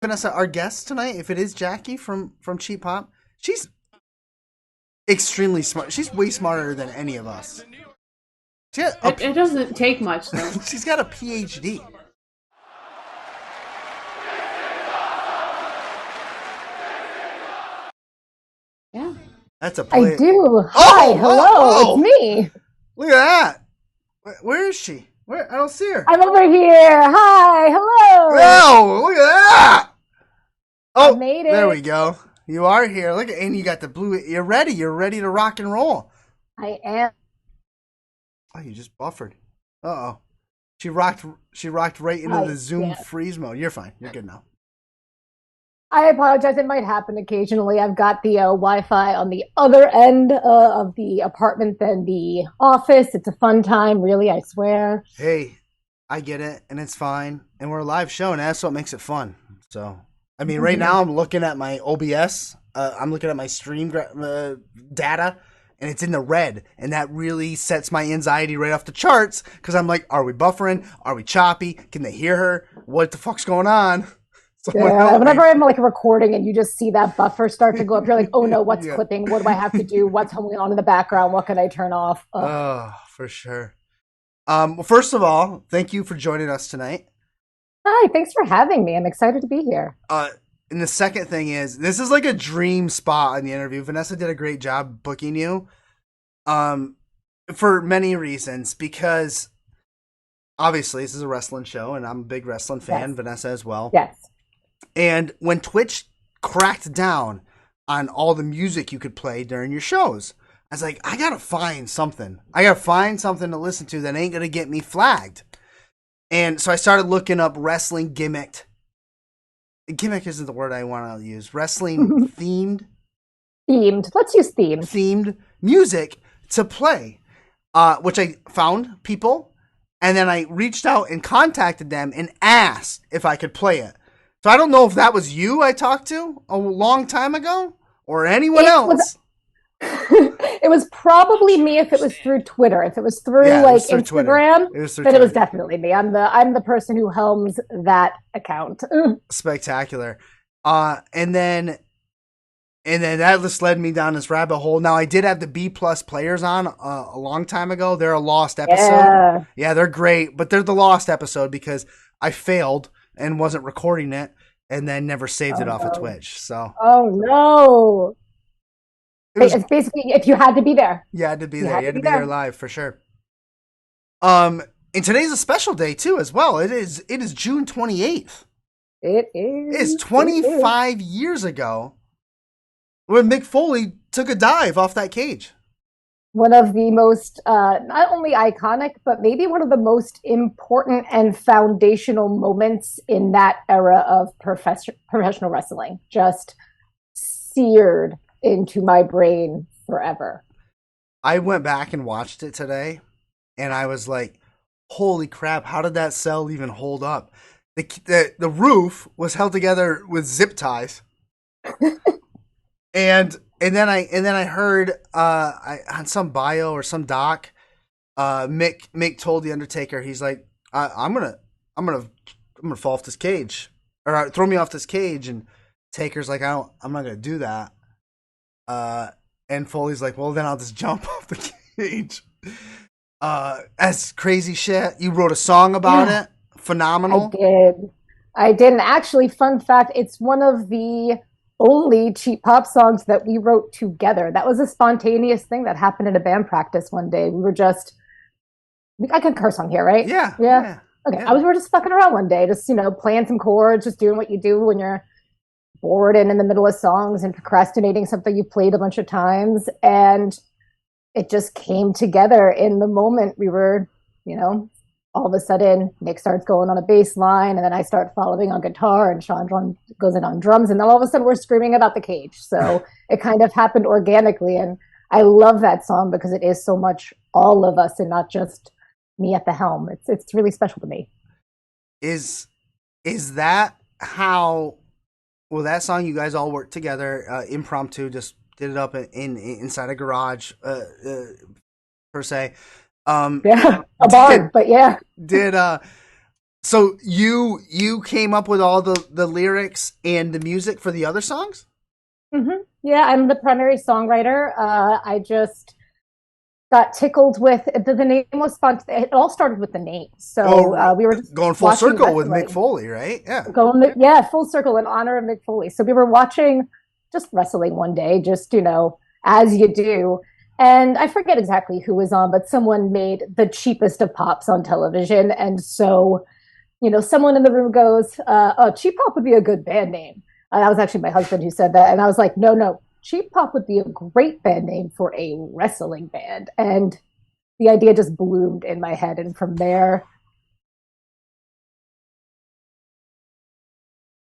Vanessa, our guest tonight, if it is Jacqui from Cheap Pop, she's extremely smart. She's way smarter than any of us. She got a, It doesn't take much though. she's got a PhD. Yeah. That's a I play. do. Hi, Oh, hello, it's oh, me. look at that. Where is she? Where? I don't see her. I'm over here. Hi, hello. Oh, look at that. I Oh, made there it. we go. You are here. Look, and you got the blue. You're ready. You're ready to rock and roll. I am. Oh, you just buffered. Uh oh. She rocked. She rocked right into the Zoom Yeah. freeze mode. You're fine. You're good now. I apologize. It might happen occasionally. I've got the Wi-Fi on the other end of the apartment than the office. It's a fun time, really. I swear. Hey, I get it, and it's fine. And we're a live show, and that's what makes it fun. So, I mean, right now I'm looking at my OBS. I'm looking at my stream data, and it's in the red, and that really sets my anxiety right off the charts because I'm like, are we buffering? Are we choppy? Can they hear her? What the fuck's going on? Someone Yeah. help me. Whenever I'm like recording and you just see that buffer start to go up, you're like, oh no, what's Yeah. clipping? What do I have to do? What's going on in the background? What can I turn off? Ugh. Oh, for sure. Well, first of all, thank you for joining us tonight. Hi, thanks for having me. I'm excited to be here. And the second thing is, this is like a dream spot in the interview. Vanessa did a great job booking you, for many reasons. Because obviously this is a wrestling show, and I'm a big wrestling fan. Yes. Vanessa as well. Yes. And when Twitch cracked down on all the music you could play during your shows, I was like, I gotta find something. I gotta find something to listen to that ain't gonna get me flagged. And so I started looking up wrestling gimmicked. Gimmick isn't the word I want to use. Wrestling themed Themed. Let's use themed. music to play, which I found people, and then I reached out and contacted them and asked if I could play it. So I don't know if that was you I talked to a long time ago or anyone It was else. it was probably me if it was through Twitter. If it was through Yeah, it like was through Twitter. Instagram, It was through then it was Twitter. definitely me. I'm the person who helms that account. Spectacular. And then that just led me down this rabbit hole. Now I did have the B plus players on a long time ago. They're a lost episode. Yeah. Yeah, they're great, but they're the lost episode because I failed and wasn't recording it, and then never saved Oh it off of no. Twitch. So Oh no. it was It's basically if you had to be there. you had to be You there. had You to had to be be there there. live for sure. And today's a special day too, as well. It is June 28th. It It is is. It is. 25 years ago when Mick Foley took a dive off that cage. One of the most not only iconic but maybe one of the most important and foundational moments in that era of professional wrestling, just seared into my brain forever. I went back and watched it today, and I was like, "Holy crap! How did that cell even hold up?" The roof was held together with zip ties, and then I heard on some bio or some doc, Mick told the Undertaker, he's like, I'm gonna fall off this cage, or throw me off this cage, and Taker's like, I'm not gonna do that. And Foley's like, well, then I'll just jump off the cage. That's crazy shit. You wrote a song about Yeah, it. Phenomenal. I did. And actually, fun fact, it's one of the only cheap pop songs that we wrote together. That was a spontaneous thing that happened in a band practice one day. We were just, I can curse on here, right? Yeah, Yeah. yeah, Okay. yeah. We were just fucking around one day, just, playing some chords, just doing what you do when you're bored and in the middle of songs and procrastinating something you played a bunch of times. And it just came together in the moment. We were, all of a sudden Nick starts going on a bass line, and then I start following on guitar, and Sean goes in on drums, and then all of a sudden we're screaming about the cage. So it kind of happened organically, and I love that song because it is so much all of us and not just me at the helm. It's really special to me. Is that how? Well, that song you guys all worked together, impromptu, just did it up inside a garage, per se. Yeah, a Did barn, but yeah. did So you came up with all the lyrics and the music for the other songs? Yeah, I'm the primary songwriter. I just got tickled with the name was fun. It all started with the name. So Oh, we were just going full watching circle with Mick wrestling. Foley, right? Yeah. Yeah, full circle in honor of Mick Foley. So we were watching just wrestling one day, just as you do. And I forget exactly who was on, but someone made the cheapest of pops on television. And so, someone in the room goes, "Oh, Cheap Pop would be a good band name." That was actually my husband who said that, and I was like, "No, no, Cheap Pop would be a great band name for a wrestling band." And the idea just bloomed in my head, and from there,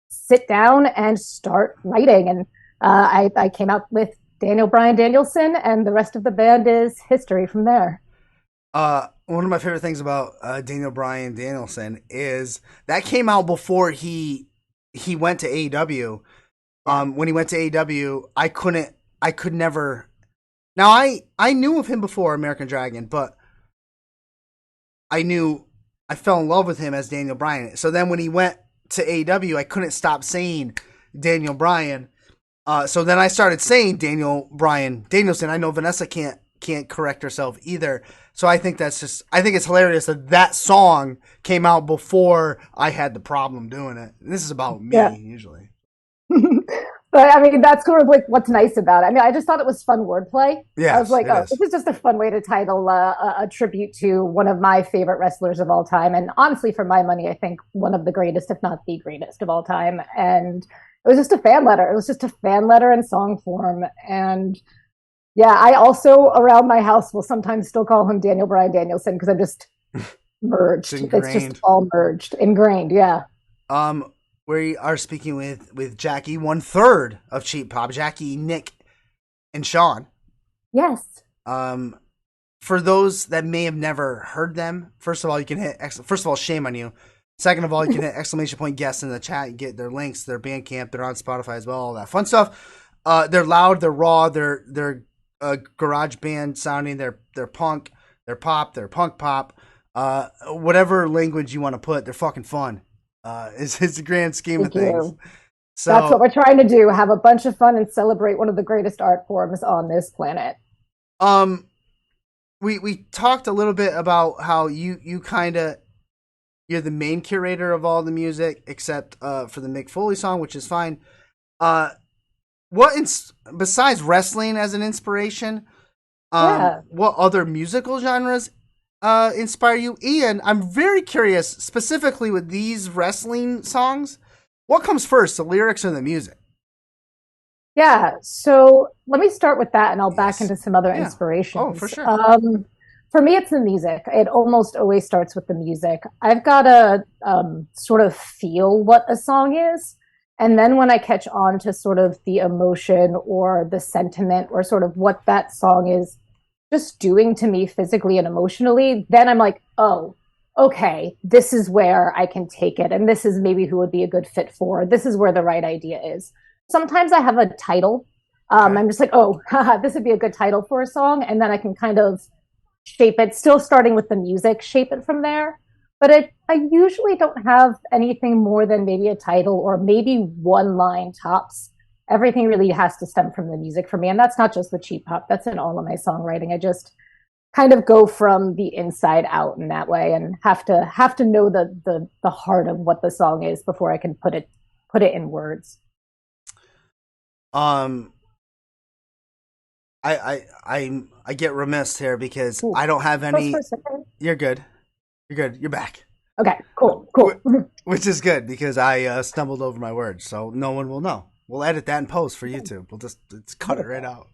sit down and start writing. And I came out with Daniel Bryan Danielson, and the rest of the band is history from there. One of my favorite things about Daniel Bryan Danielson is that came out before he went to AEW. When he went to AEW, I could never. Now I knew of him before American Dragon, but I fell in love with him as Daniel Bryan. So then when he went to AEW, I couldn't stop saying Daniel Bryan. So then I started saying Daniel Bryan Danielson. I know Vanessa can't correct herself either. So I think I think it's hilarious that that song came out before I had the problem doing it. This is about me Yeah. usually. But I mean, that's sort of like what's nice about it. I mean, I just thought it was fun wordplay. I was Yes, like, it oh, is. this is just a fun way to title a tribute to one of my favorite wrestlers of all time. And honestly, for my money, I think one of the greatest, if not the greatest of all time. And it was just a fan letter. It was just a fan letter in song form. And yeah, I also around my house will sometimes still call him Daniel Bryan Danielson because I'm just It's merged. It's just ingrained. all merged, ingrained. Yeah. Um, we are speaking with Jacqui, one third of Cheap Pop. Jacqui, Nick, and Sean. Yes. Um, for those that may have never heard them, first of all, you can hit. First of all, shame on you. Second of all, you can hit exclamation point guests in the chat and get their links, their Bandcamp. They're on Spotify as well, all that fun stuff. They're loud, they're raw, they're garage band sounding. They're punk, they're pop, they're punk pop. Whatever language you want to put, they're fucking fun. Is the grand scheme of Thank things. you. That's what So, we're trying to do, have a bunch of fun and celebrate one of the greatest art forms on this planet. um, we talked a little bit about how you kind of you're the main curator of all the music except for the Mick Foley song, which is fine. Uh, besides wrestling as an inspiration, Yeah. what other musical genres inspire you? Ian, I'm very curious, specifically with these wrestling songs, what comes first, the lyrics or the music? Yeah. So let me start with that and I'll back Yes. into some other Yeah. Oh, for inspirations. sure. For me, it's the music. It almost always starts with the music. I've got to sort of feel what a song is. And then when I catch on to sort of the emotion or the sentiment or sort of what that song is just doing to me physically and emotionally, then I'm like, oh, okay, this is where I can take it. And this is maybe who would be a good fit for. This is where the right idea is. Sometimes I have a title. Okay. I'm just like, oh, haha, this would be a good title for a song. And then I can kind of shape it, still starting with the music, shape it from there. But I usually don't have anything more than maybe a title or maybe one line tops. Everything really has to stem from the music for me. And that's not just with cheap pop, that's in all of my songwriting. I just kind of go from the inside out in that way and have to know the heart of what the song is before I can put it in words. Um, I get remiss here because Ooh. I don't have Pause any. for a second. You're good. You're good. You're back. Okay, cool. Which is good because I stumbled over my words, so no one will know. We'll edit that in post for YouTube. We'll just cut it right out.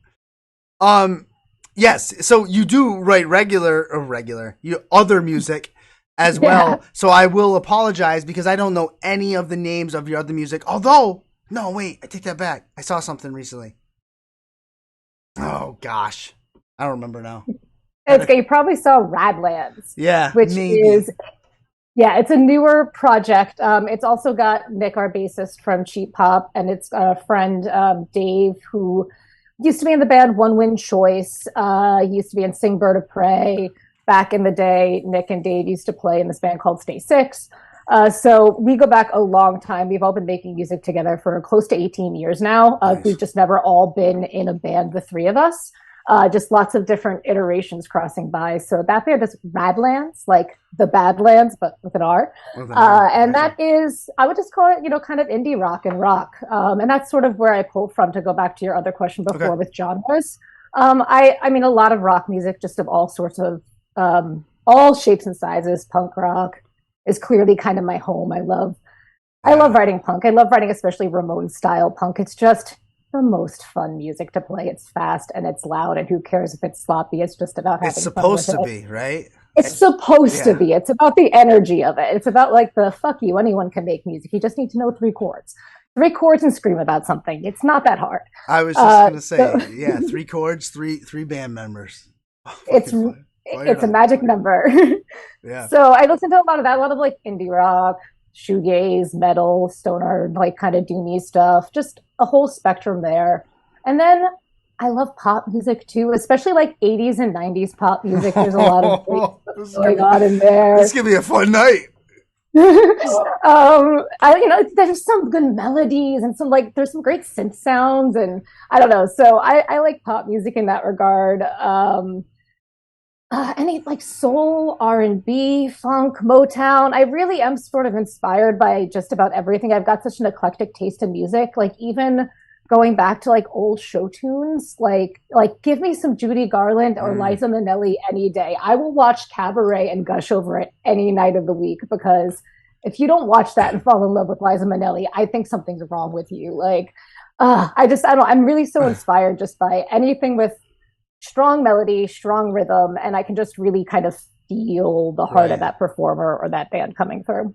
Yes. So you do write regular you other music as Yeah. well. So I will apologize because I don't know any of the names of your other music. Although, no, wait, I take that back. I saw something recently. Oh gosh, I don't remember now. It's okay. You probably saw Radlands, Yeah, which maybe. is yeah, it's a newer project. It's also got Nick, our bassist from Cheap Pop, and it's a friend Dave who used to be in the band One Win Choice. He used to be in Sing Bird of Prey back in the day. Nick and Dave used to play in this band called Stay Six. So we go back a long time. We've all been making music together for close to 18 years now. Nice. We've just never all been in a band, the three of us. Just lots of different iterations crossing by. So that band is Radlands, like the Badlands, but with an R. And that is, I would just call it, kind of indie rock and rock. And that's sort of where I pulled from, to go back to your other question before with genres. I mean, a lot of rock music, just of all sorts of, all shapes and sizes. Punk rock is clearly kind of my home. I love writing punk. I love writing especially Ramones style punk. It's just the most fun music to play. It's fast and it's loud, and who cares if it's sloppy? It's just about having it's fun supposed with to it. be, right? It's supposed to be. It's about the energy of it. It's about like the fuck you. Anyone can make music. You just need to know three chords and scream about something. It's not that hard. I was just gonna say, three chords, three band members. It's a magic number. Yeah. So I listen to a lot of that, a lot of like indie rock, shoegaze, metal, stoner, like kind of doomy stuff, just a whole spectrum there. And then I love pop music too, especially like 80s and 90s pop music. There's a lot of great stuff going on in there. This is gonna be a fun night. There's some good melodies and there's some great synth sounds, and I don't know. So I like pop music in that regard. Any like soul, R&B, funk, Motown. I really am sort of inspired by just about everything. I've got such an eclectic taste in music. Like even going back to like old show tunes, like give me some Judy Garland or Liza Minnelli any day. I will watch Cabaret and gush over it any night of the week, because if you don't watch that and fall in love with Liza Minnelli, I think something's wrong with you. Like, I'm really so inspired just by anything with strong melody, strong rhythm, and I can just really kind of feel the heart of that performer or that band coming through.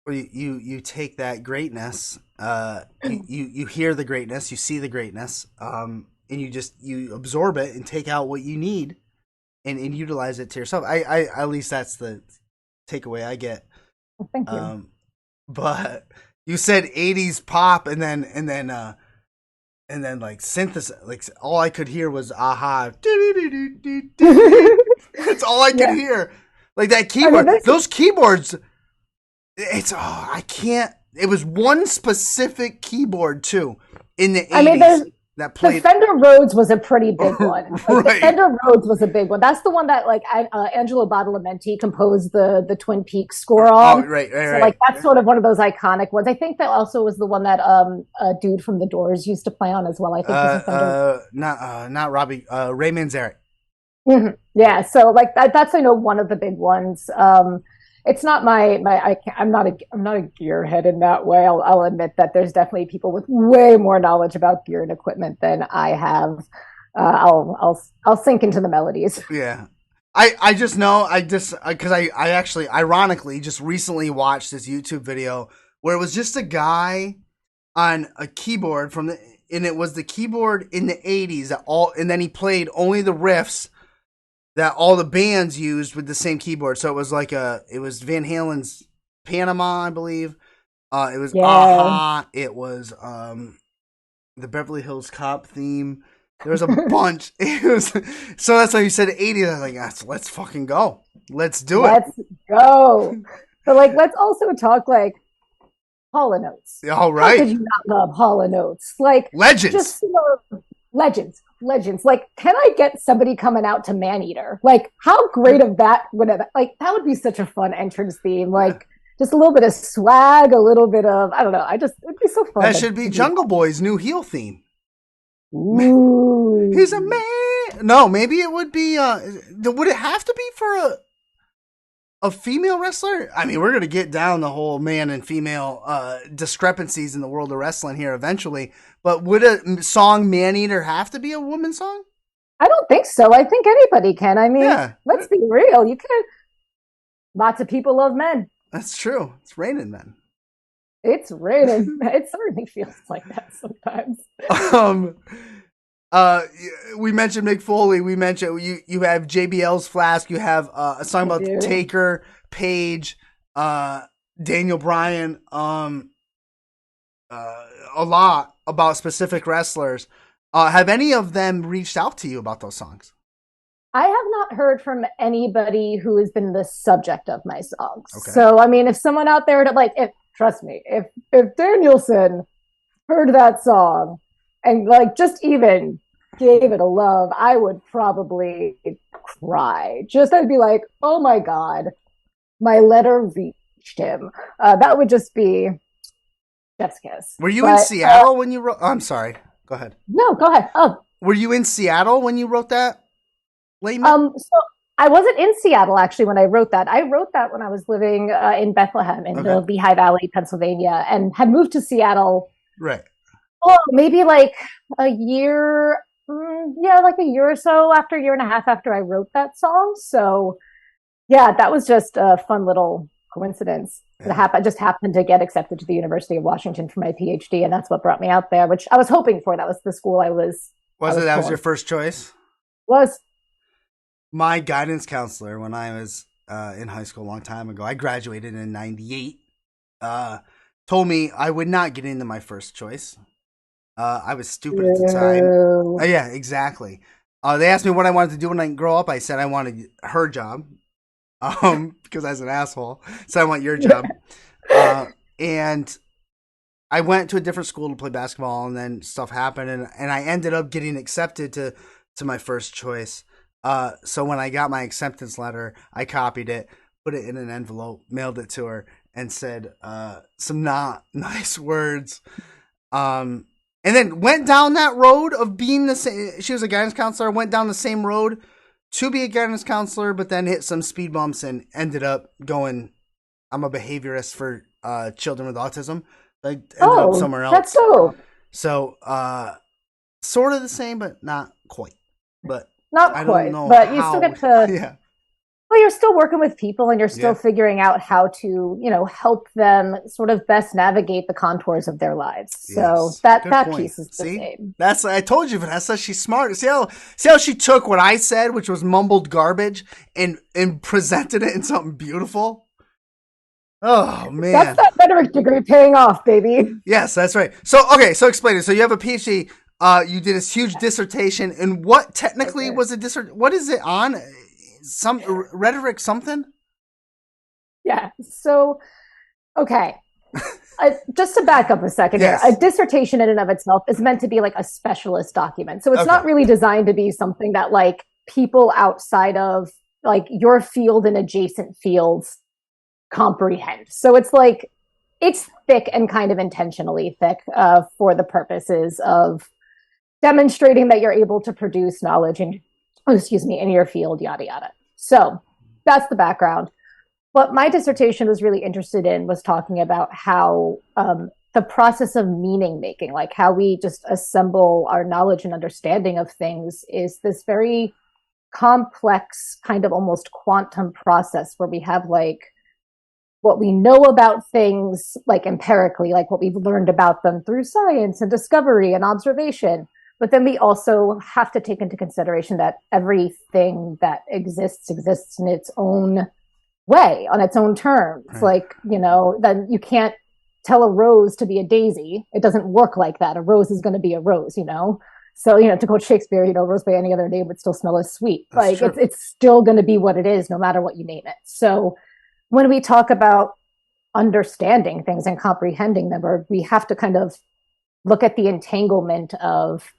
Well, you take that greatness, you hear the greatness, you see the greatness, and you absorb it and take out what you need, and utilize it to yourself. I at least that's the takeaway I get. Well, thank you. But you said 80s pop, and then like synthesis, like all I could hear was aha. That's all I could hear. Like that keyboard, those keyboards. I can't. It was one specific keyboard too in the 80s that played. The Fender Rhodes was a pretty big one. The Fender Rhodes was a big one. That's the one that Angelo Badalamenti composed the Twin Peaks score on. Oh, right. So like that's sort of one of those iconic ones. I think that also was the one that a dude from The Doors used to play on as well. I think not Robbie, Ray Manzarek. Mm-hmm. Yeah, so like that's one of the big ones. It's not I'm not a gearhead in that way. I'll admit that there's definitely people with way more knowledge about gear and equipment than I have. I'll sink into the melodies. Yeah. I just know, because I actually ironically just recently watched this YouTube video where it was just a guy on a keyboard and it was the keyboard in the 80s and then he played only the riffs that all the bands used with the same keyboard. So it was it was Van Halen's Panama, I believe. It was Aha. It was the Beverly Hills Cop theme. There was a bunch. So that's why you said 80. I was like, let's fucking go. Let's do it. Let's go. But let's also talk Hall & Oates. All right. How did you not love Hall & Oates? Legends. Just legends. Can I get somebody coming out to Maneater? How great of that would have, that would be such a fun entrance theme. Just a little bit of swag, a little bit of, I don't know. It'd be so fun. That should be Jungle Boy's new heel theme. Ooh. He's a man. No, maybe it would be, would it have to be for a female wrestler? I mean, we're going to get down the whole man and female discrepancies in the world of wrestling here eventually. But would a song Maneater have to be a woman's song? I don't think so. I think anybody can. I mean, let's be real. You can't. Lots of people love men. That's true. It's raining men. It's raining. It certainly feels like that sometimes. We mentioned Mick Foley. We mentioned you have JBL's Flask. You have a song about Taker, Page, Daniel Bryan. A lot about specific wrestlers. Have any of them reached out to you about those songs? I have not heard from anybody who has been the subject of my songs. Okay. So, I mean, if someone out there that trust me, if Danielson heard that song and like just even gave it a love, I would probably cry. I'd be like, oh my God, my letter reached him. That would just be chef's kiss. Were you in Seattle when you wrote? Oh, I'm sorry. Go ahead. No, go ahead. Oh. Were you in Seattle when you wrote that? So I wasn't in Seattle actually when I wrote that. I wrote that when I was living in Bethlehem in the Lehigh Valley, Pennsylvania, and had moved to Seattle. Right. Oh, maybe like a year. Like a year or so after, year and a half after I wrote that song. So yeah, that was just a fun little coincidence. Yeah. I just happened to get accepted to the University of Washington for my PhD, and that's what brought me out there, which I was hoping for. That was the school I was. That was your first choice? Was. My guidance counselor when I was in high school a long time ago, I graduated in 98, told me I would not get into my first choice. I was stupid at the time. Yeah, exactly. They asked me what I wanted to do when I grow up. I said I wanted her job because I was an asshole. So I want your job. And I went to a different school to play basketball, and then stuff happened, and I ended up getting accepted to my first choice. So when I got my acceptance letter, I copied it, put it in an envelope, mailed it to her, and said some not nice words. And then went down that road of being the same. She was a guidance counselor. Went down the same road to be a guidance counselor, but then hit some speed bumps and ended up going, I'm a behaviorist for children with autism. I ended up somewhere else. That's so. So, sort of the same, but not quite. But not I quite. Don't know but how, you still get to. Yeah. Well, you're still working with people, and you're still figuring out how to, help them sort of best navigate the contours of their lives. So that piece is the same. I told you, Vanessa, she's smart. See how she took what I said, which was mumbled garbage, and presented it in something beautiful. Oh man, that's that rhetoric degree paying off, baby. Yes, that's right. So explain it. So you have a PhD. You did this huge dissertation, and what technically was a dissertation? What is it on? Some rhetoric something? Yeah. So, okay. Just to back up a second here, a dissertation in and of itself is meant to be like a specialist document. So it's not really designed to be something that like people outside of like your field and adjacent fields comprehend. So it's like, it's thick and kind of intentionally thick for the purposes of demonstrating that you're able to produce knowledge in your field, yada, yada. So that's the background. What my dissertation was really interested in was talking about how the process of meaning making, like how we just assemble our knowledge and understanding of things, is this very complex kind of almost quantum process where we have like what we know about things like empirically, like what we've learned about them through science and discovery and observation. But then we also have to take into consideration that everything that exists in its own way, on its own terms. Right. Like, then you can't tell a rose to be a daisy. It doesn't work like that. A rose is going to be a rose, So, to quote Shakespeare, rose by any other name would still smell as sweet. That's like, it's still going to be what it is, no matter what you name it. So when we talk about understanding things and comprehending them, we have to kind of look at the entanglement of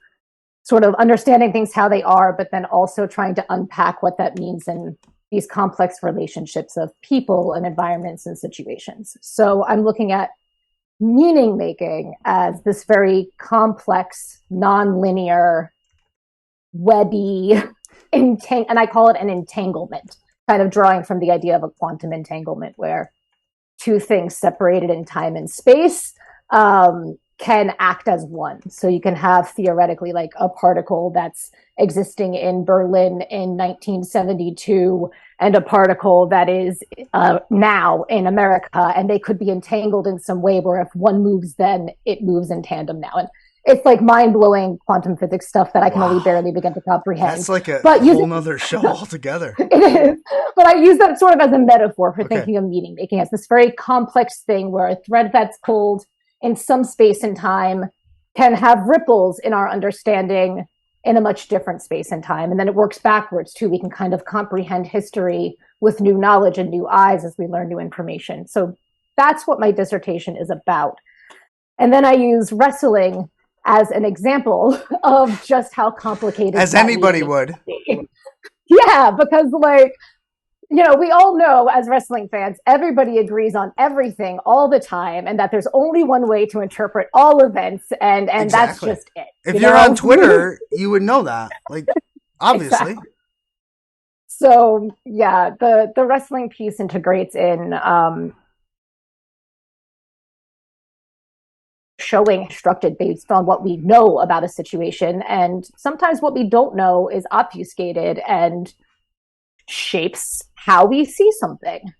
sort of understanding things how they are, but then also trying to unpack what that means in these complex relationships of people and environments and situations. So I'm looking at meaning making as this very complex, non-linear, webby, and I call it an entanglement, kind of drawing from the idea of a quantum entanglement where two things separated in time and space can act as one. So you can have theoretically like a particle that's existing in Berlin in 1972 and a particle that is now in America, and they could be entangled in some way where if one moves, then it moves in tandem now. And it's like mind-blowing quantum physics stuff that I can only barely begin to comprehend. That's like a whole nother show altogether. It is. But I use that sort of as a metaphor for thinking of meaning making as this very complex thing where a thread that's pulled in some space and time can have ripples in our understanding in a much different space and time. And then it works backwards too. We can kind of comprehend history with new knowledge and new eyes as we learn new information. So that's what my dissertation is about. And then I use wrestling as an example of just how complicated, as anybody would. Yeah, because like, you know, we all know as wrestling fans, everybody agrees on everything all the time, and that there's only one way to interpret all events, and exactly. That's just it. If you're on Twitter, you would know that, like, obviously. Exactly. So yeah, the wrestling piece integrates in showing instructed based on what we know about a situation, and sometimes what we don't know is obfuscated and shapes how we see something.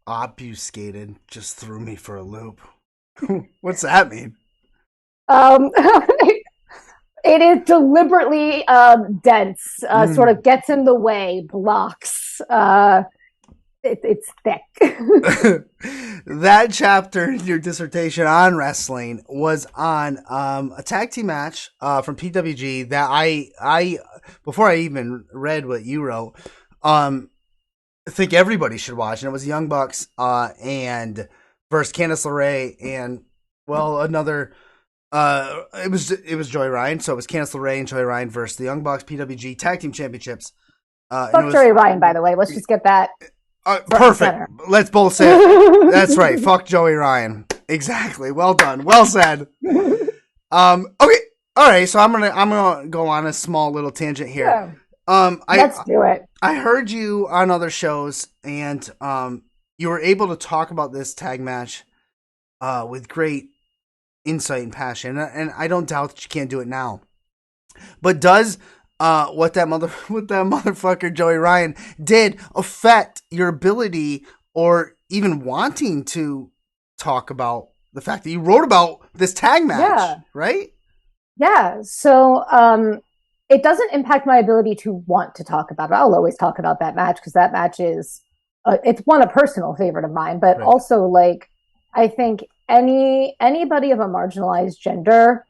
Obfuscated just threw me for a loop. What's that mean? It is deliberately dense, sort of gets in the way, blocks. It's thick. That chapter in your dissertation on wrestling was on a tag team match from PWG that I before I even read what you wrote, I think everybody should watch. And it was the Young Bucks and versus Candice LeRae and, well, another. It was Joey Ryan, so it was Candice LeRae and Joey Ryan versus the Young Bucks PWG Tag Team Championships. Fuck Joey Ryan, by the way. Let's just get that. Perfect. Let's both say it. That's right. Fuck Joey Ryan. Exactly. Well done. Well said. Okay. All right. So I'm gonna go on a small little tangent here. Yeah. Let's do it. I heard you on other shows, and you were able to talk about this tag match with great insight and passion, and I don't doubt that you can't do it now. But does what that motherfucker Joey Ryan did affect your ability or even wanting to talk about the fact that you wrote about this tag match, right? Yeah. So it doesn't impact my ability to want to talk about it. I'll always talk about that match because that match is it's a personal favorite of mine, but also like I think anybody of a marginalized gender,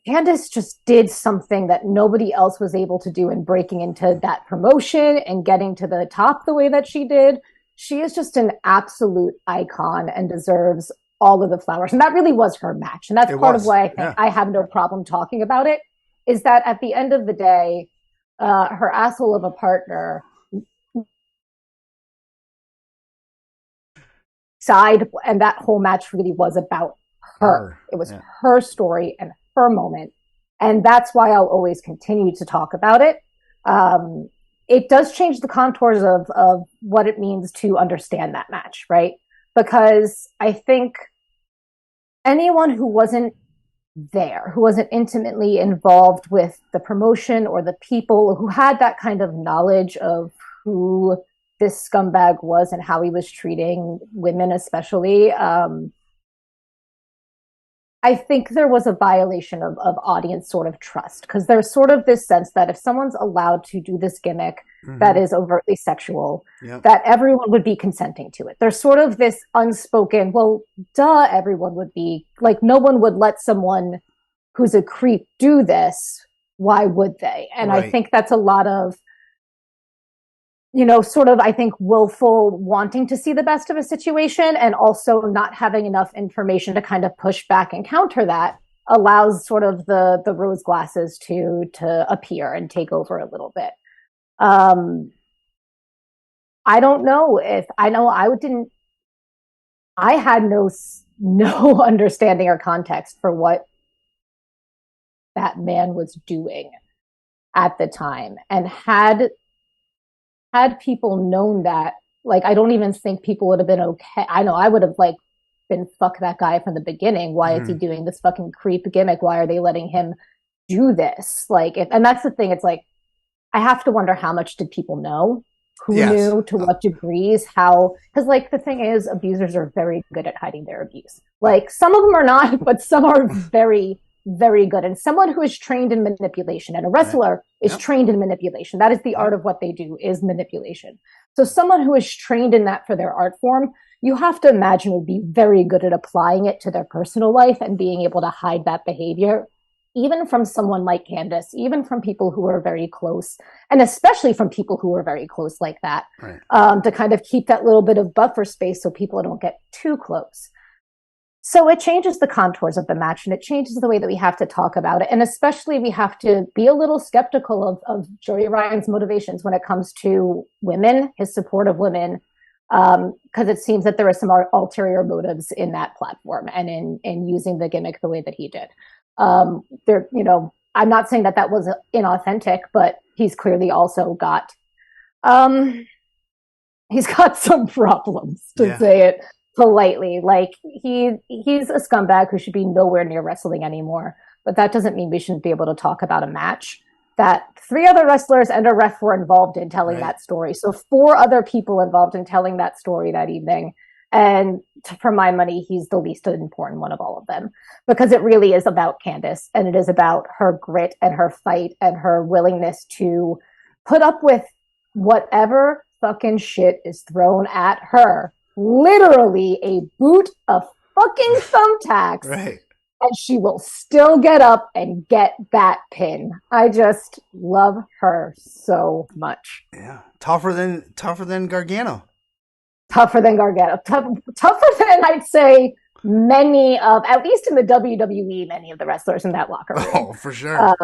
Candice just did something that nobody else was able to do in breaking into that promotion and getting to the top the way that she did. She is just an absolute icon and deserves all of the flowers. And that really was her match. And that's part of why I think I have no problem talking about it, is that at the end of the day, her asshole of a partner side, and that whole match really was about her. It was her story and her moment. And that's why I'll always continue to talk about it. It does change the contours of what it means to understand that match, right? Because I think anyone who wasn't there, who wasn't intimately involved with the promotion or the people, who had that kind of knowledge of who this scumbag was and how he was treating women especially, I think there was a violation of audience sort of trust, because there's sort of this sense that if someone's allowed to do this gimmick that is overtly sexual, that everyone would be consenting to it. There's sort of this unspoken, well, duh, everyone would be. Like, no one would let someone who's a creep do this. Why would they? And I think that's a lot of, sort of, I think, willful wanting to see the best of a situation, and also not having enough information to kind of push back and counter that allows sort of the rose glasses to appear and take over a little bit. I don't know if I had no understanding or context for what that man was doing at the time, and had people known that, like, I don't even think people would have been okay. I know I would have been fuck that guy from the beginning. Why is he doing this fucking creep gimmick? Why are they letting him do this? And that's the thing. It's like, I have to wonder how much did people know? Who knew, to what degrees, how, because the thing is, abusers are very good at hiding their abuse. Some of them are not, but some are very, very good. And someone who is trained in manipulation, and a wrestler is trained in manipulation. That is the art of what they do, is manipulation. So someone who is trained in that for their art form, you have to imagine would be very good at applying it to their personal life and being able to hide that behavior even from someone like Candace, even from people who are very close, and especially from people who are very close like that, Right. To kind of keep that little bit of buffer space so people don't get too close. So it changes the contours of the match, and it changes the way that we have to talk about it. And especially we have to be a little skeptical of Joey Ryan's motivations when it comes to women, his support of women, because it seems that there are some ulterior motives in that platform and in using the gimmick the way that he did. There, you know, I'm not saying that was inauthentic, but he's clearly also got, he's got some problems, to say it politely. Like he's a scumbag who should be nowhere near wrestling anymore. But that doesn't mean we shouldn't be able to talk about a match that 3 other wrestlers and a ref were involved in telling that story. So 4 other people involved in telling that story that evening. And for my money, he's the least important one of all of them, because it really is about Candace, and it is about her grit and her fight and her willingness to put up with whatever fucking shit is thrown at her. Literally a boot of fucking thumbtacks. Right. And she will still get up and get that pin. I just love her so much. Yeah. Tougher than Gargano. Tougher than Gargano. Tougher than, I'd say, many of, at least in the WWE, many of the wrestlers in that locker room. Oh, for sure.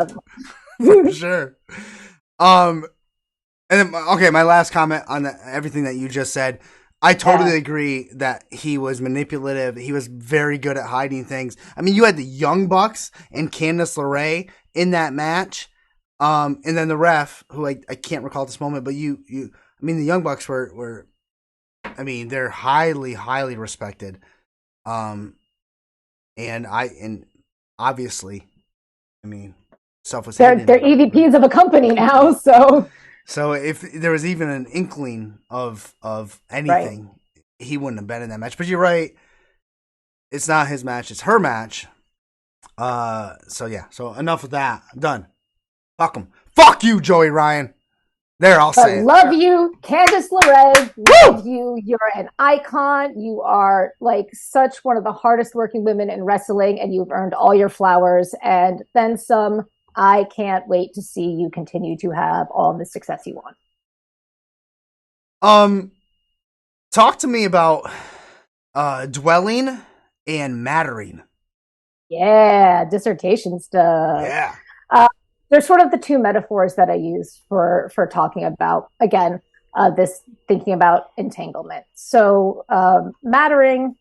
For sure. And then, okay, my last comment on everything that you just said. I totally agree that he was manipulative. He was very good at hiding things. I mean, you had the Young Bucks and Candice LeRae in that match. And then the ref, who I can't recall at this moment, but I mean, the Young Bucks were I mean, they're highly, highly respected. And obviously, I mean, stuff was they're EVPs of a company now, so. So if there was even an inkling of anything, he wouldn't have been in that match. But you're right. It's not his match. It's her match. So yeah. So enough of that. I'm done. Fuck him. Fuck you, Joey Ryan. There, I'll say it. Love you, Candice LeRae. Love you. You're an icon. You are like such one of the hardest working women in wrestling, and you've earned all your flowers and then some. I can't wait to see you continue to have all the success you want. Talk to me about dwelling and mattering. Yeah, dissertation stuff. Yeah. There's sort of the 2 metaphors that I use for talking about, again, this thinking about entanglement. So mattering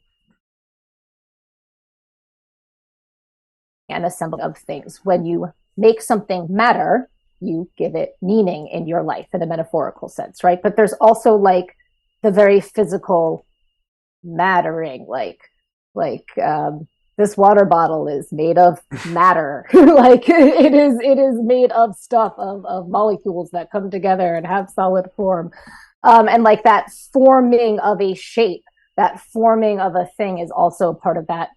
and assembly of things. When you make something matter, you give it meaning in your life in a metaphorical sense, right? But there's also like the very physical mattering, like this water bottle is made of matter. Like it is made of stuff, of molecules that come together and have solid form. And like that forming of a shape, that forming of a thing is also part of that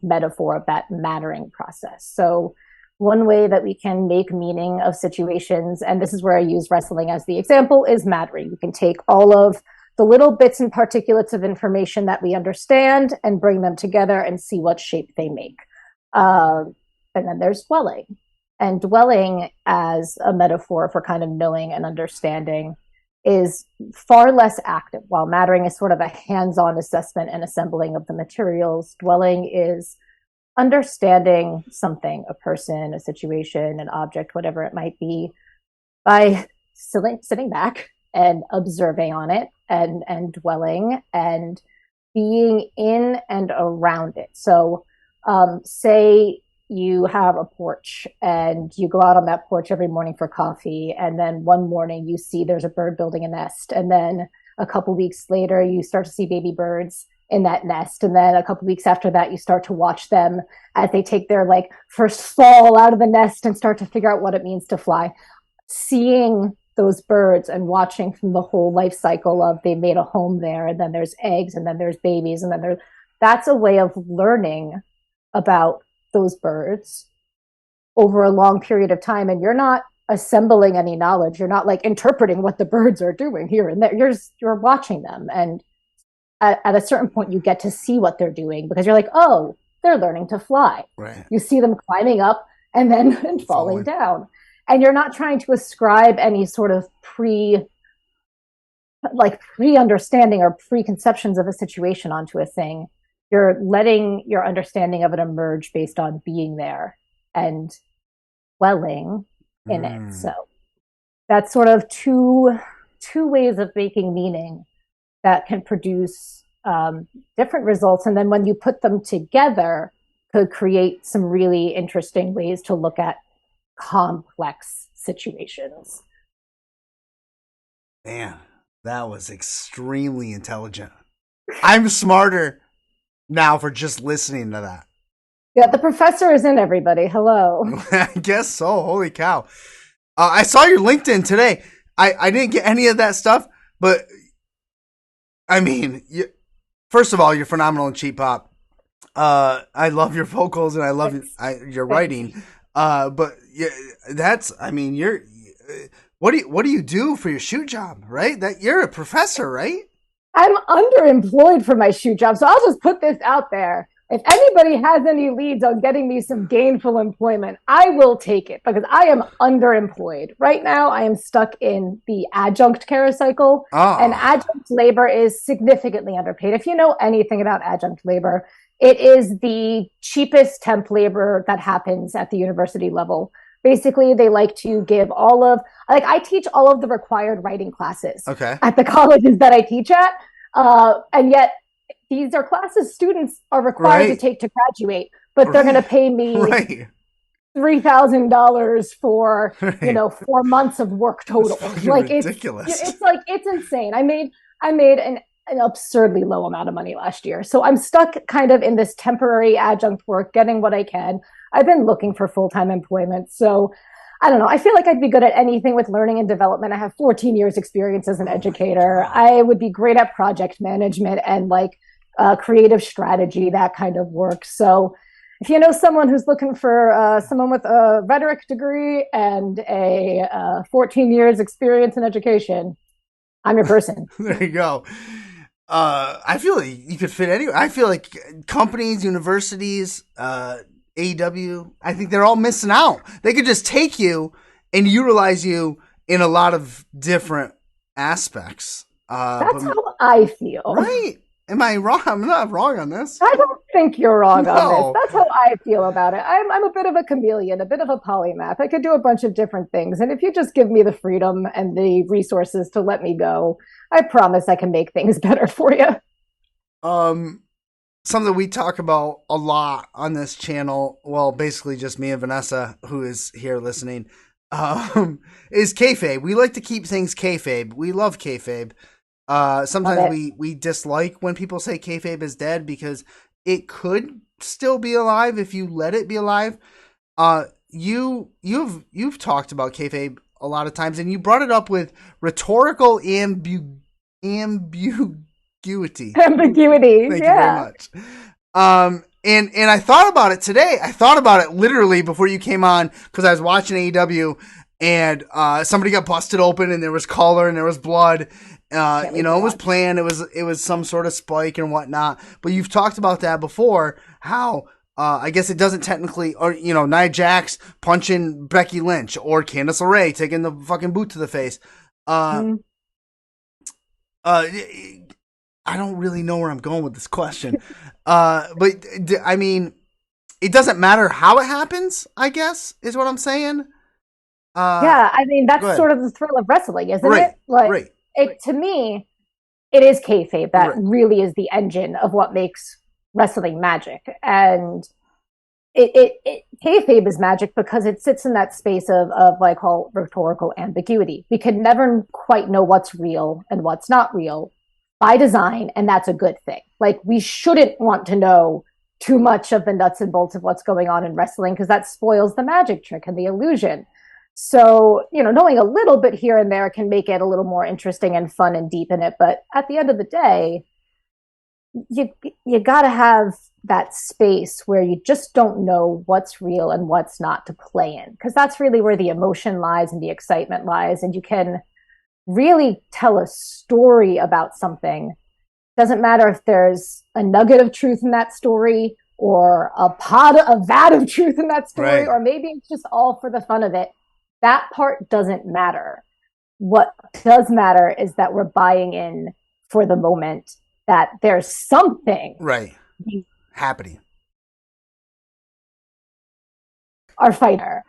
metaphor of that mattering process. So one way that we can make meaning of situations, and this is where I use wrestling as the example, is mattering. You can take all of the little bits and particulates of information that we understand and bring them together and see what shape they make. And then there's dwelling. And dwelling as a metaphor for kind of knowing and understanding is far less active. While mattering is sort of a hands-on assessment and assembling of the materials, dwelling is understanding something, a person, a situation, an object, whatever it might be, by sitting back and observing on it and dwelling and being in and around it. So say you have a porch and you go out on that porch every morning for coffee, and then one morning you see there's a bird building a nest, and then a couple weeks later you start to see baby birds in that nest, and then a couple weeks after that you start to watch them as they take their like first fall out of the nest and start to figure out what it means to fly. Seeing those birds and watching from the whole life cycle of they made a home there, and then there's eggs, and then there's babies, and then that's a way of learning about those birds over a long period of time. And you're not assembling any knowledge. You're not like interpreting what the birds are doing here and there. You're watching them. And at a certain point you get to see what they're doing, because you're like, oh, they're learning to fly. Right. You see them climbing up and then falling down. And you're not trying to ascribe any sort of pre-understanding or preconceptions of a situation onto a thing. You're letting your understanding of it emerge based on being there and dwelling in it. So that's sort of two ways of making meaning that can produce different results. And then when you put them together, could create some really interesting ways to look at complex situations. Man, that was extremely intelligent. I'm smarter now for just listening to that. Yeah, the professor is in everybody. Hello. I guess so. Holy cow. I saw your LinkedIn today. I didn't get any of that stuff, but I mean, first of all, you're phenomenal in Cheap Pop. I love your vocals and I love your writing. But that's, I mean, what do you do for your shoot job, right? That you're a professor, right? I'm underemployed for my shoot job, so I'll just put this out there. If anybody has any leads on getting me some gainful employment, I will take it because I am underemployed. Right now, I am stuck in the adjunct care cycle, and adjunct labor is significantly underpaid. If you know anything about adjunct labor, it is the cheapest temp labor that happens at the university level. Basically, they like to give I teach all of the required writing classes at the colleges that I teach at. And yet these are classes students are required to take to graduate, but they're going to pay me $3,000 for, 4 months of work total. Like ridiculous. It's insane. I made an absurdly low amount of money last year. So I'm stuck kind of in this temporary adjunct work, getting what I can. I've been looking for full-time employment. So I don't know. I feel like I'd be good at anything with learning and development. I have 14 years experience as an educator. I would be great at project management and creative strategy, that kind of work. So if you know someone who's looking for someone with a rhetoric degree and a 14 years experience in education, I'm your person. There you go. I feel like you could fit anywhere. I feel like companies, universities, AEW, I think they're all missing out. They could just take you and utilize you in a lot of different aspects. That's how I feel. Right. Am I wrong? I'm not wrong on this. I don't think you're wrong on this. That's how I feel about it. I'm a bit of a chameleon, a bit of a polymath. I could do a bunch of different things. And if you just give me the freedom and the resources to let me go, I promise I can make things better for you. Something we talk about a lot on this channel, well, basically just me and Vanessa, who is here listening, is kayfabe. We like to keep things kayfabe. We love kayfabe. Sometimes we dislike when people say kayfabe is dead because it could still be alive if you let it be alive. You've talked about kayfabe a lot of times, and you brought it up with rhetorical ambiguity. Ambiguity. Thank you very much. And I thought about it today. I thought about it literally before you came on because I was watching AEW and somebody got busted open and there was color and there was blood. It was planned. It was some sort of spike and whatnot. But you've talked about that before. How I guess it doesn't technically, or Nia Jax punching Becky Lynch or Candice LeRae taking the fucking boot to the face. I don't really know where I'm going with this question. But I mean, it doesn't matter how it happens, I guess, is what I'm saying. I mean, that's sort of the thrill of wrestling, isn't it? To me, it is kayfabe that really is the engine of what makes wrestling magic. And kayfabe is magic because it sits in that space of what I call rhetorical ambiguity. We can never quite know what's real and what's not real by design, and that's a good thing. We shouldn't want to know too much of the nuts and bolts of what's going on in wrestling because that spoils the magic trick and the illusion. So, knowing a little bit here and there can make it a little more interesting and fun and deep in it. But at the end of the day, you got to have that space where you just don't know what's real and what's not to play in, because that's really where the emotion lies and the excitement lies. And you can really tell a story about something. Doesn't matter if there's a nugget of truth in that story or a vat of truth in that story, Right. or maybe it's just all for the fun of it. That part doesn't matter. What does matter is that we're buying in for the moment, that there's something Right. Happening. our fighter.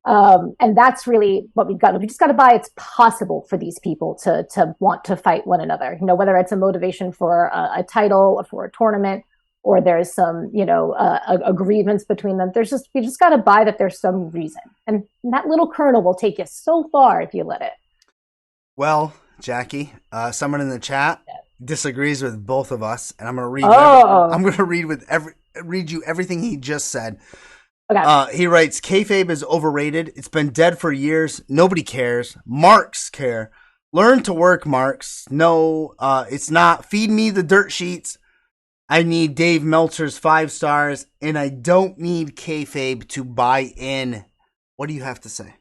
And that's really what we've got. We just got to buy it's possible for these people to want to fight one another. You know, whether it's a motivation for a title or for a tournament, or there's some, you know, a grievance between them. We just got to buy that there's some reason, and that little kernel will take you so far if you let it. Well, Jacqui, someone in the chat disagrees with both of us, and I'm going to read. I'm going to read you everything he just said. Okay. He writes, kayfabe is overrated. It's been dead for years. Nobody cares. Marks care. Learn to work, Marks. No, it's not. Feed me the dirt sheets. I need Dave Meltzer's 5 stars, and I don't need kayfabe to buy in. What do you have to say?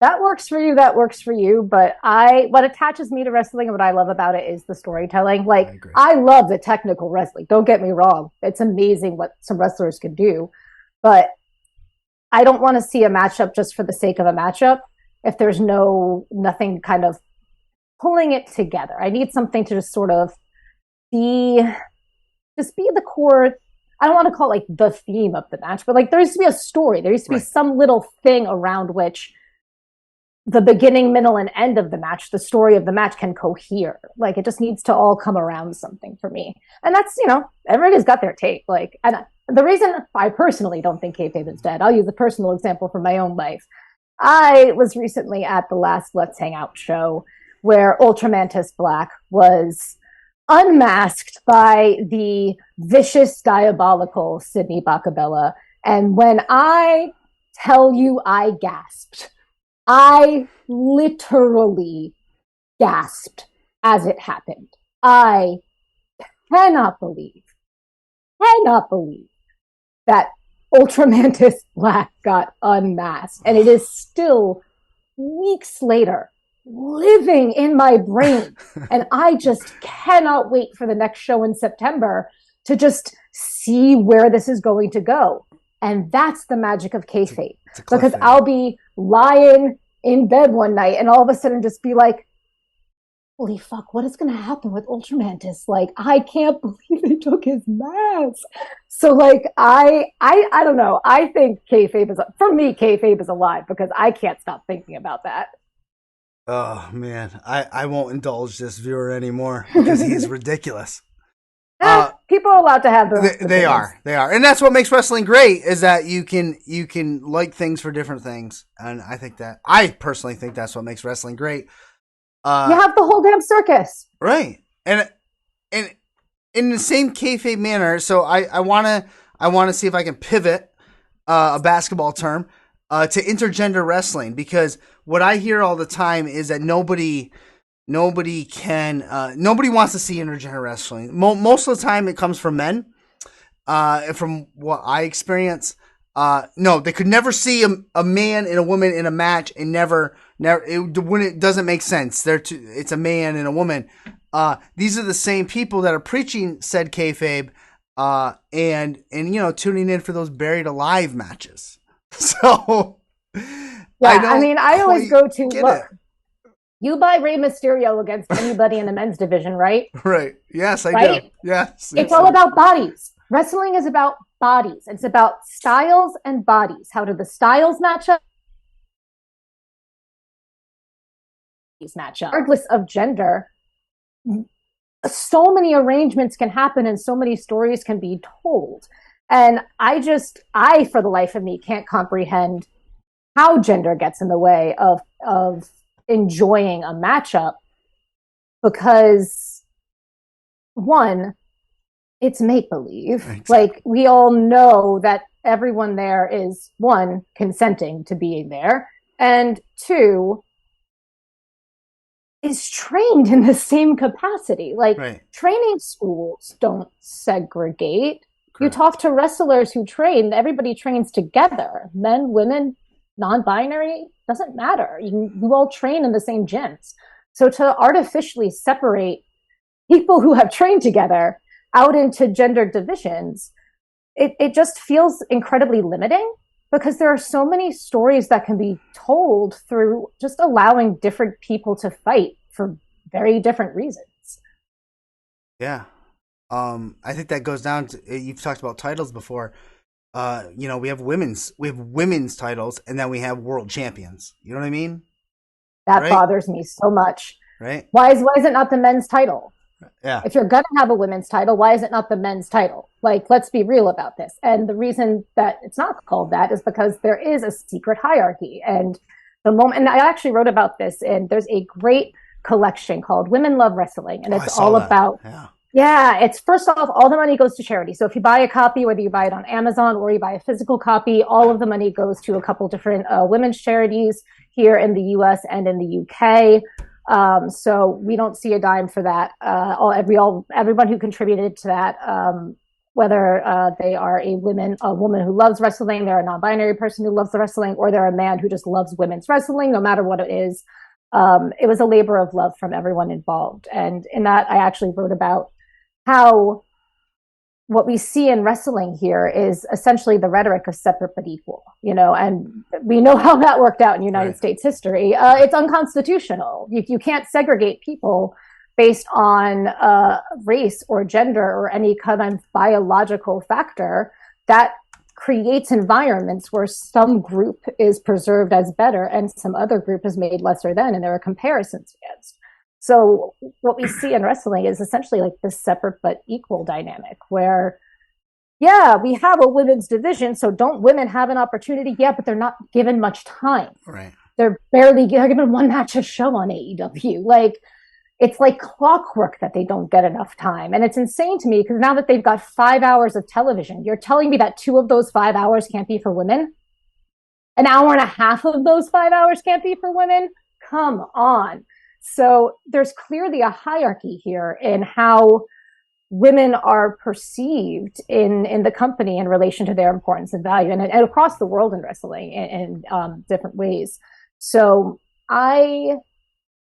That works for you. That works for you. But what attaches me to wrestling and what I love about it is the storytelling. Like, I love the technical wrestling. Don't get me wrong. It's amazing what some wrestlers can do. But I don't want to see a matchup just for the sake of a matchup if there's nothing kind of pulling it together. I need something to just sort of be the core. I don't want to call it like the theme of the match, but like there used to be a story. There used to be some little thing around which the beginning, middle, and end of the match, the story of the match can cohere. Like, it just needs to all come around something for me. And that's, you know, everybody's got their take. Like, and the reason I personally don't think kayfabe is dead, I'll use a personal example from my own life. I was recently at the last Let's Hang Out show where Ultramantis Black was unmasked by the vicious, diabolical Sydney Bacabella. And when I tell you I gasped, I literally gasped as it happened. I cannot believe that Ultramantis Black got unmasked. And it is still weeks later living in my brain. And I just cannot wait for the next show in September to just see where this is going to go. And that's the magic of kayfabe. Because I'll be lying in bed one night and all of a sudden just be like, holy fuck, what is going to happen with Ultramantis? Like, I can't believe they took his mask. So, like, I don't know. I think kayfabe is alive because I can't stop thinking about that. Oh, man. I won't indulge this viewer anymore because he's ridiculous. People are allowed to have their they are. And that's what makes wrestling great, is that you can like things for different things. And I personally think that's what makes wrestling great. You have the whole damn circus. Right. And in the same kayfabe manner, so I wanna see if I can pivot a basketball term to intergender wrestling, because what I hear all the time is that nobody wants to see intergender wrestling. Most of the time it comes from men. From what I experience, no, they could never see a man and a woman in a match, and never when it doesn't make sense. It's a man and a woman. These are the same people that are preaching said kayfabe, and you know, tuning in for those buried alive matches. So yeah, I always go to look. You buy Rey Mysterio against anybody in the men's division, right? Right. Yes, I do. Yes. It's all about bodies. Wrestling is about bodies. It's about styles and bodies. How do the styles match up? Regardless of gender, so many arrangements can happen and so many stories can be told. And I, for the life of me, can't comprehend how gender gets in the way of enjoying a matchup, because one, it's make-believe. Exactly. Like, we all know that everyone there is, one, consenting to being there, and two, is trained in the same capacity. Like, training schools don't segregate. Correct. You talk to wrestlers who train, everybody trains together. Men, women, non-binary, doesn't matter. You all train in the same gyms. So to artificially separate people who have trained together out into gender divisions it just feels incredibly limiting because there are so many stories that can be told through just allowing different people to fight for very different reasons. Yeah. I think that goes down to, you've talked about titles before. We have women's titles, and then we have world champions. You know what I mean? That Right? bothers me so much. Right? Why is it not the men's title? Yeah. If you're going to have a women's title, why is it not the men's title? Like, let's be real about this. And the reason that it's not called that is because there is a secret hierarchy. And and I actually wrote about this, and there's a great collection called Women Love Wrestling. And it's all about, it's first off, all the money goes to charity. So if you buy a copy, whether you buy it on Amazon or you buy a physical copy, all of the money goes to a couple different women's charities here in the US and in the UK. So we don't see a dime for that. Everyone who contributed to that, whether they are a woman who loves wrestling, they're a non-binary person who loves the wrestling, or they're a man who just loves women's wrestling, no matter what it is. It was a labor of love from everyone involved. And in that, I actually wrote about how what we see in wrestling here is essentially the rhetoric of separate but equal, and we know how that worked out in United States history. It's unconstitutional. You can't segregate people based on race or gender or any kind of biological factor. That creates environments where some group is preserved as better and some other group is made lesser than, and there are comparisons against. So what we see in wrestling is essentially like this separate but equal dynamic where, we have a women's division. So don't women have an opportunity? Yeah, but they're not given much time. Right. They're given one match a show on AEW. Like, it's like clockwork that they don't get enough time. And it's insane to me because now that they've got 5 hours of television, you're telling me that 2 of those 5 hours can't be for women? An hour and a half of those 5 hours can't be for women? Come on. So there's clearly a hierarchy here in how women are perceived in the company in relation to their importance and value, and across the world in wrestling in different ways. So I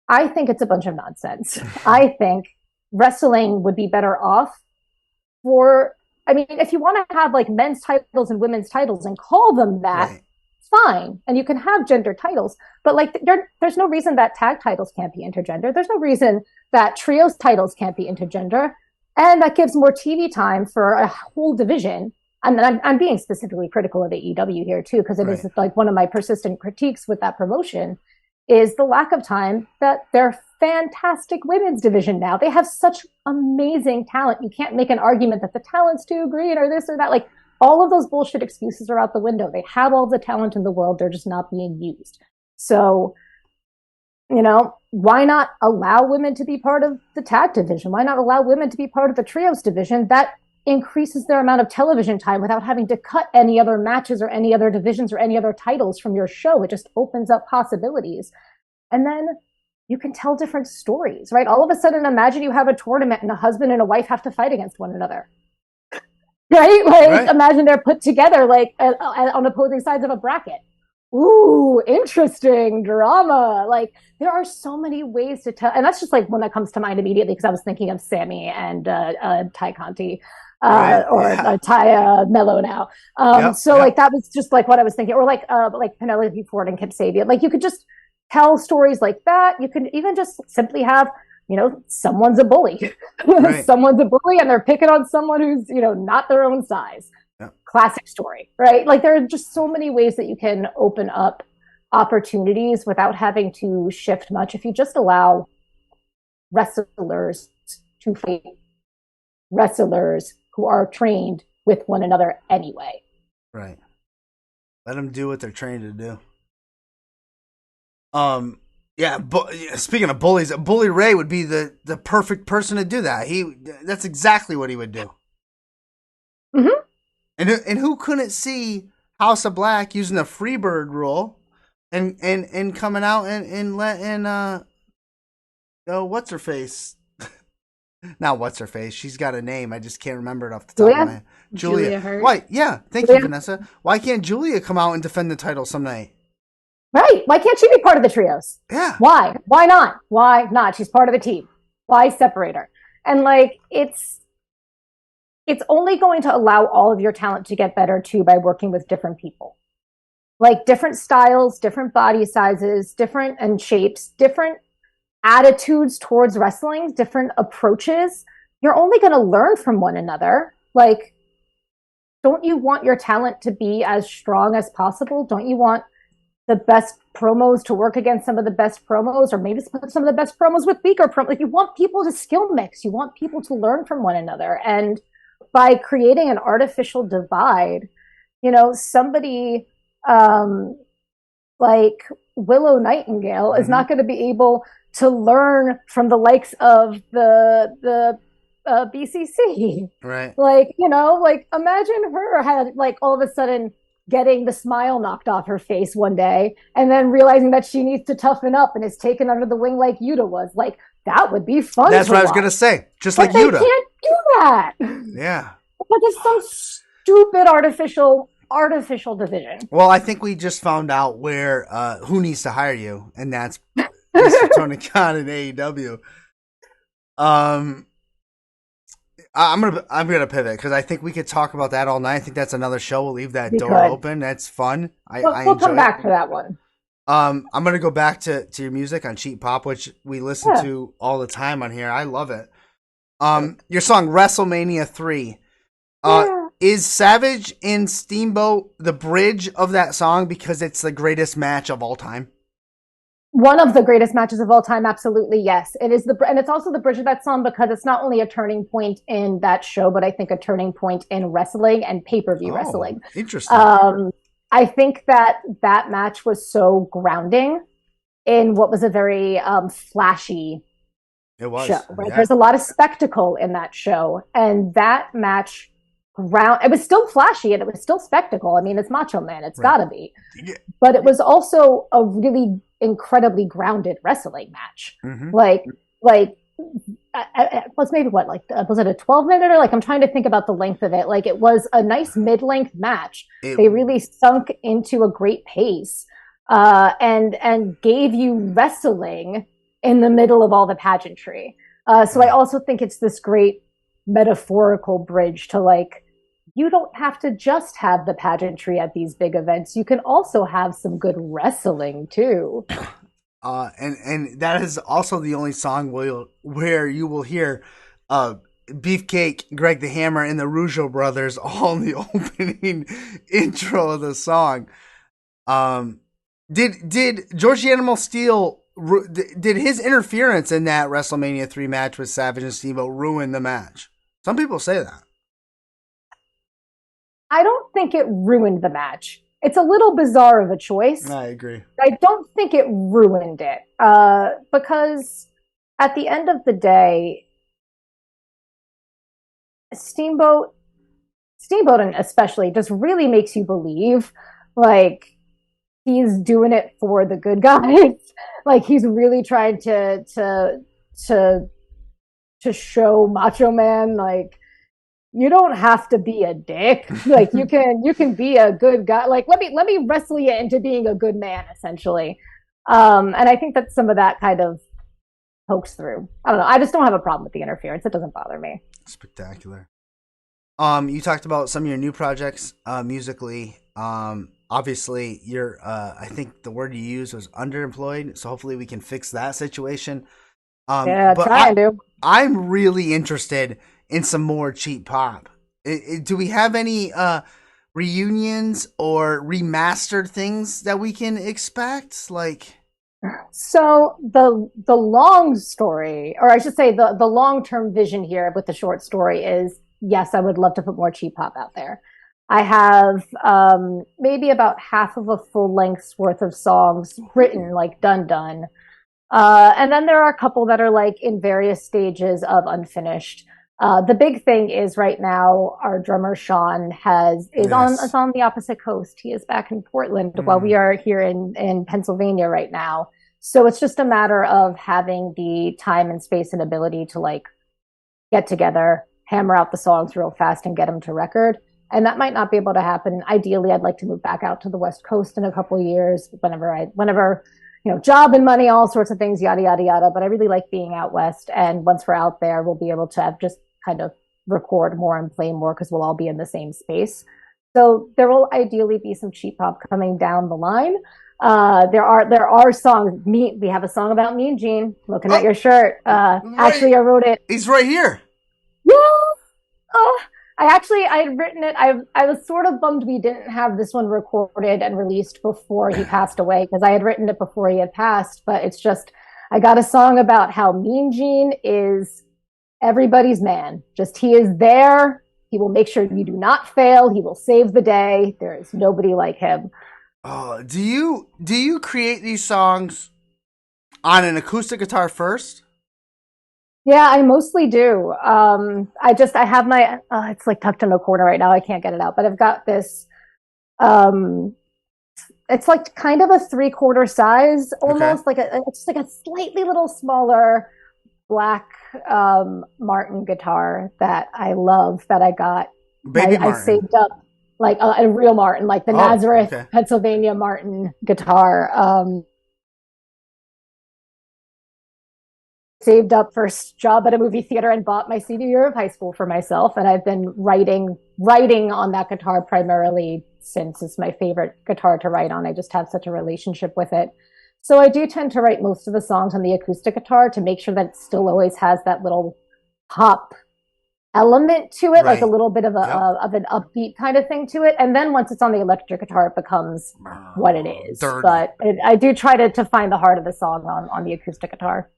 think it's a bunch of nonsense. I think wrestling would be better off if you want to have like men's titles and women's titles and call them that, fine. And you can have gender titles, but like there's no reason that tag titles can't be intergender. There's no reason that trios titles can't be intergender. And that gives more TV time for a whole division. And I'm being specifically critical of AEW here too, because it is like one of my persistent critiques with that promotion is the lack of time that their fantastic women's division now. They have such amazing talent. You can't make an argument that the talent's too green or this or that. Like, all of those bullshit excuses are out the window. They have all the talent in the world. They're just not being used. So, why not allow women to be part of the tag division? Why not allow women to be part of the trios division? That increases their amount of television time without having to cut any other matches or any other divisions or any other titles from your show. It just opens up possibilities. And then you can tell different stories, right? All of a sudden, imagine you have a tournament and a husband and a wife have to fight against one another. Right? Like, imagine they're put together like on opposing sides of a bracket. Ooh, interesting drama. Like, there are so many ways to tell. And that's just like one that comes to mind immediately because I was thinking of Sammy and Ty Conti Ty Mello now. Like, that was just like what I was thinking. Or like Penelope Ford and Kip Sabian. Like, you could just tell stories like that. You can even just simply have, someone's a bully. Someone's a bully and they're picking on someone who's, not their own size. Classic story, right? Like, there are just so many ways that you can open up opportunities without having to shift much. If you just allow wrestlers to fight wrestlers who are trained with one another anyway. Right. Let them do what they're trained to do. Speaking of bullies, Bully Ray would be the perfect person to do that. That's exactly what he would do. Mm-hmm. And who couldn't see House of Black using the Freebird rule and coming out and letting what's her face? Not what's her face. She's got a name. I just can't remember it off the top of my head. Julia Hurt. Why? Yeah. Thank you, Vanessa. Why can't Julia come out and defend the title some night? Right. Why can't she be part of the trios? Yeah. Why? Why not? Why not? She's part of the team. Why separate her? And like, it's it's only going to allow all of your talent to get better too by working with different people. Like different styles, different body sizes, different and shapes, different attitudes towards wrestling, different approaches. You're only going to learn from one another. Like, don't you want your talent to be as strong as possible? Don't you want the best promos to work against some of the best promos, or maybe some of the best promos with weaker promos? Like, you want people to skill mix. You want people to learn from one another. And by creating an artificial divide, somebody like Willow Nightingale is not going to be able to learn from the likes of the BCC. Right. Like, imagine her had like all of a sudden getting the smile knocked off her face one day and then realizing that she needs to toughen up and is taken under the wing like Yuta was. Like, that would be fun. That's what I was going to say. Just but like Yuta. They can't do that. Yeah. Because it's some stupid artificial division. Well, I think we just found out where who needs to hire you, and that's Mr. Tony Khan in AEW. I'm gonna pivot because I think we could talk about that all night. I think that's another show. We'll leave that door open. That's fun. We'll come back to that one. I'm gonna go back to your music on Cheap Pop, which we listen to all the time on here. I love it. Your song WrestleMania 3. Is Savage and Steamboat the bridge of that song because it's the greatest match of all time? One of the greatest matches of all time, absolutely, yes. It is and it's also the bridge of that song because it's not only a turning point in that show, but I think a turning point in wrestling and pay-per-view wrestling. Interesting. I think that match was so grounding in what was a very flashy show. Right? Yeah. There's a lot of spectacle in that show, and that match it was still flashy and it was still spectacle. I mean, it's Macho Man. It's gotta be. Yeah. But it was also a really incredibly grounded wrestling match. Mm-hmm. Like it was maybe was it a 12-minute or I'm trying to think about the length of it. Like, it was a nice mid-length match. They really sunk into a great pace and gave you wrestling in the middle of all the pageantry. So I also think it's this great metaphorical bridge to you don't have to just have the pageantry at these big events. You can also have some good wrestling too. And that is also the only song where you will hear Beefcake, Greg the Hammer, and the Rougeau brothers all in the opening intro of the song. Did George the Animal Steel, did his interference in that WrestleMania 3 match with Savage and Steamboat ruin the match? Some people say that. I don't think it ruined the match. It's a little bizarre of a choice. I agree. I don't think it ruined it because at the end of the day, Steamboat and especially just really makes you believe he's doing it for the good guys. He's really trying to show Macho Man you don't have to be a dick. You can be a good guy. Let me wrestle you into being a good man, essentially. And I think that some of that kind of pokes through. I don't know. I just don't have a problem with the interference. It doesn't bother me. Spectacular. You talked about some of your new projects musically. Obviously, you're. I think the word you used was underemployed. So hopefully we can fix that situation. But trying to. I'm really interested in some more Cheap Pop. Do we have any reunions or remastered things that we can expect? So the long story, or I should say the long-term vision here with the short story is, yes, I would love to put more Cheap Pop out there. I have maybe about half of a full length's worth of songs written, done. And then there are a couple that are in various stages of unfinished. The big thing is right now our drummer Sean is on the opposite coast. He is back in Portland while we are here in Pennsylvania right now. So it's just a matter of having the time and space and ability to get together, hammer out the songs real fast and get them to record. And that might not be able to happen. Ideally, I'd like to move back out to the West Coast in a couple of years whenever job and money, all sorts of things, yada, yada, yada. But I really like being out West. And once we're out there, we'll be able to have just kind of record more and play more because we'll all be in the same space. So there will ideally be some cheap pop coming down the line. There are songs. We have a song about Mean Gene. Looking at your shirt. Actually, I wrote it. He's right here. Yeah. I had written it. I was sort of bummed we didn't have this one recorded and released before he passed away because I had written it before he had passed. But it's just I got a song about how Mean Gene is everybody's man. Just he is there. He will make sure you do not fail. He will save the day. There is nobody like him. Oh, do you create these songs on an acoustic guitar first? Yeah, I mostly do. I have my, it's like tucked in a corner right now. I can't get it out, but I've got this, it's like kind of a 3/4 size, almost it's like a slightly little smaller black, Martin guitar that I love that I got. I saved up like a real Martin, like the Nazareth, Pennsylvania Martin guitar. Saved up first job at a movie theater and bought my senior year of high school for myself. And I've been writing on that guitar primarily since it's my favorite guitar to write on. I just have such a relationship with it. So I do tend to write most of the songs on the acoustic guitar to make sure that it still always has that little pop element to it, right. Like a little bit of an upbeat kind of thing to it. And then once it's on the electric guitar, it becomes what it is. Dirty. But I do try to find the heart of the song on the acoustic guitar.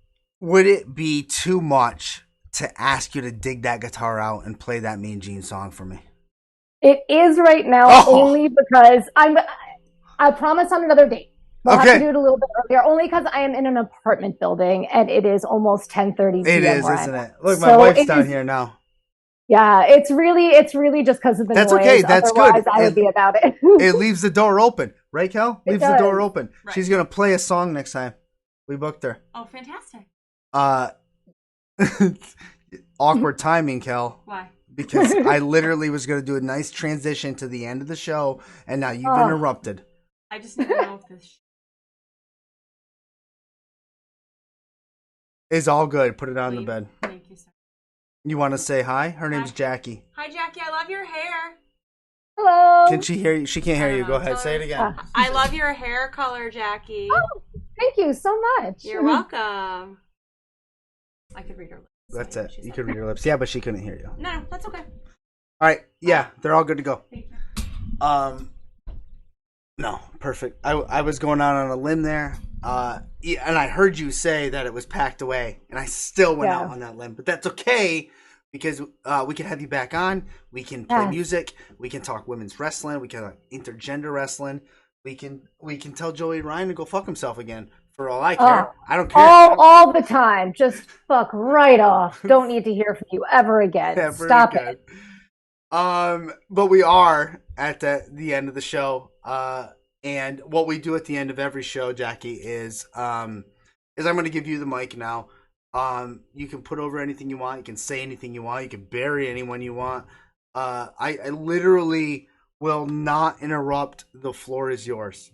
Would it be too much to ask you to dig that guitar out and play that Mean Gene song for me? It is right now only because I promise on another date. We'll have to do it a little bit earlier, only because I am in an apartment building and it is almost 10:30 p.m. It is, isn't it? Look, my wife's down here now. Yeah, it's really just because of the noise. That's okay. That's Otherwise, good. I would be about it. It leaves the door open, right, Kel? Leaves the door open. Right. She's gonna play a song next time. We booked her. Oh, fantastic. Awkward timing, Kel. Why? Because I literally was going to do a nice transition to the end of the show, and now you've interrupted. I just need to know if this is all good. Put it on the bed. Thank you, sir. You want to say hi? Her name's Jacqui. Hi, Jacqui. I love your hair. Hello. Can she hear you? She can't hear you. Go ahead. Say it again. I love your hair color, Jacqui. Oh, thank you so much. You're welcome. I could read her lips. That's it. You could read her lips. Yeah, but she couldn't hear you. No, that's okay. All right. Yeah, they're all good to go. Thank you. No, perfect. I was going out on a limb there. And I heard you say that it was packed away, and I still went out on that limb. But that's okay because we can have you back on. We can play music. We can talk women's wrestling. We can talk intergender wrestling. We can tell Joey Ryan to go fuck himself again. For all I care. I don't care. All the time. Just fuck right off. Don't need to hear from you ever again. Stop it. But we are at the end of the show. And what we do at the end of every show, Jacqui, is I'm going to give you the mic now. You can put over anything you want. You can say anything you want. You can bury anyone you want. I literally will not interrupt. The floor is yours.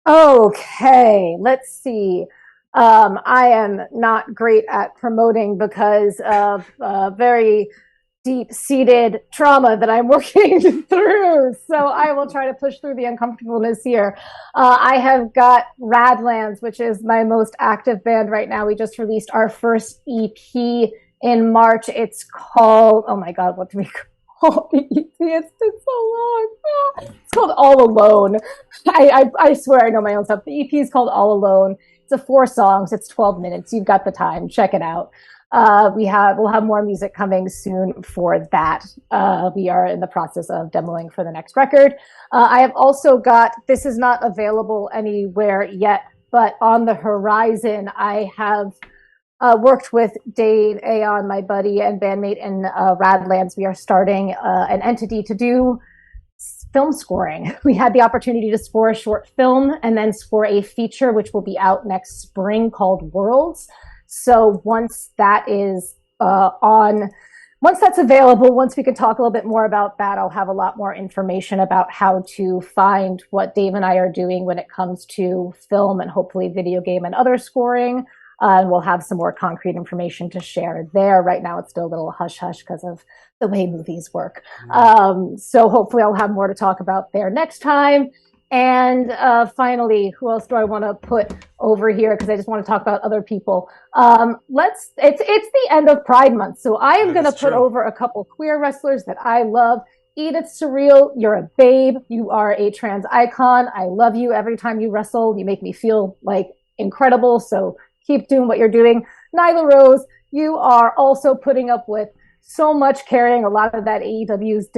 Okay, let's see. I am not great at promoting because of very deep-seated trauma that I'm working through. So I will try to push through the uncomfortableness here. I have got Radlands, which is my most active band right now. We just released our first EP in March. It's called, oh my God, what do we call it's been so long. It's called All Alone. I swear I know my own stuff. The EP is called All Alone. It's 4 songs. It's 12 minutes. You've got the time. Check it out. We'll have more music coming soon for that. We are in the process of demoing for the next record. I have also got, this is not available anywhere yet, but on the horizon, I have worked with Dave Aon, my buddy and bandmate in Radlands. We are starting an entity to do film scoring. We had the opportunity to score a short film and then score a feature, which will be out next spring called Worlds. So once that is once that's available, once we can talk a little bit more about that, I'll have a lot more information about how to find what Dave and I are doing when it comes to film and hopefully video game and other scoring. And we'll have some more concrete information to share there. Right now, it's still a little hush hush because of the way movies work. So hopefully, I'll have more to talk about there next time. And finally, who else do I want to put over here? Because I just want to talk about other people. It's the end of Pride Month, so I am going to put over a couple queer wrestlers that I love. Edith Surreal, you're a babe. You are a trans icon. I love you every time you wrestle. You make me feel like incredible. So keep doing what you're doing. Nyla Rose, you are also putting up with so much, carrying a lot of that AEW's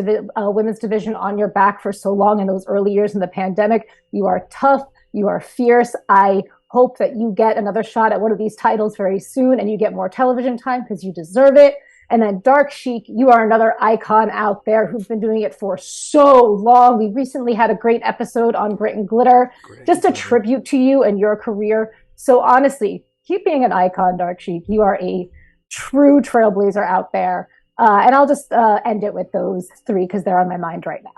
women's division on your back for so long in those early years in the pandemic. You are tough. You are fierce. I hope that you get another shot at one of these titles very soon and you get more television time because you deserve it. And then Dark Sheik, you are another icon out there who's been doing it for so long. We recently had a great episode on Grit and Glitter, just a tribute to you and your career. So honestly, keep being an icon, Dark Sheik. You are a true trailblazer out there. And I'll just end it with those three because they're on my mind right now.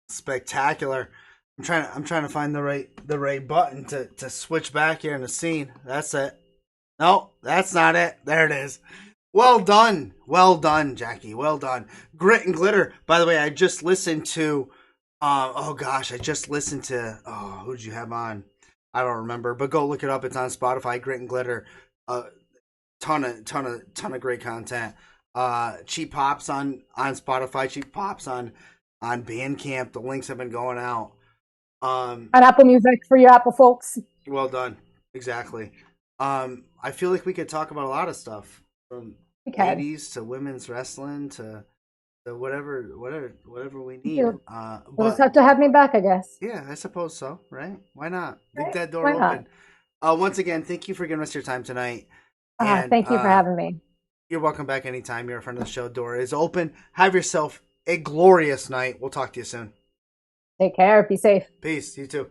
Spectacular. I'm trying to find the right button to switch back here in the scene. That's it. No, that's not it. There it is. Well done, Jacqui. Well done. Grit and Glitter. By the way, I just listened to. Who did you have on? I don't remember, but go look it up. It's on Spotify. Grit and Glitter. Ton of great content. Cheap Pops on Spotify, Cheap Pops on Bandcamp. The links have been going out. On Apple Music for your Apple folks. Well done. Exactly. I feel like we could talk about a lot of stuff from 80s to women's wrestling to whatever we need. You'll just have to have me back, I guess. Yeah, I suppose so. Right? Why not? Leave that door open. Once again, thank you for giving us your time tonight. Thank you for having me. You're welcome back anytime. You're a friend of the show. Door is open. Have yourself a glorious night. We'll talk to you soon. Take care. Be safe. Peace. You too.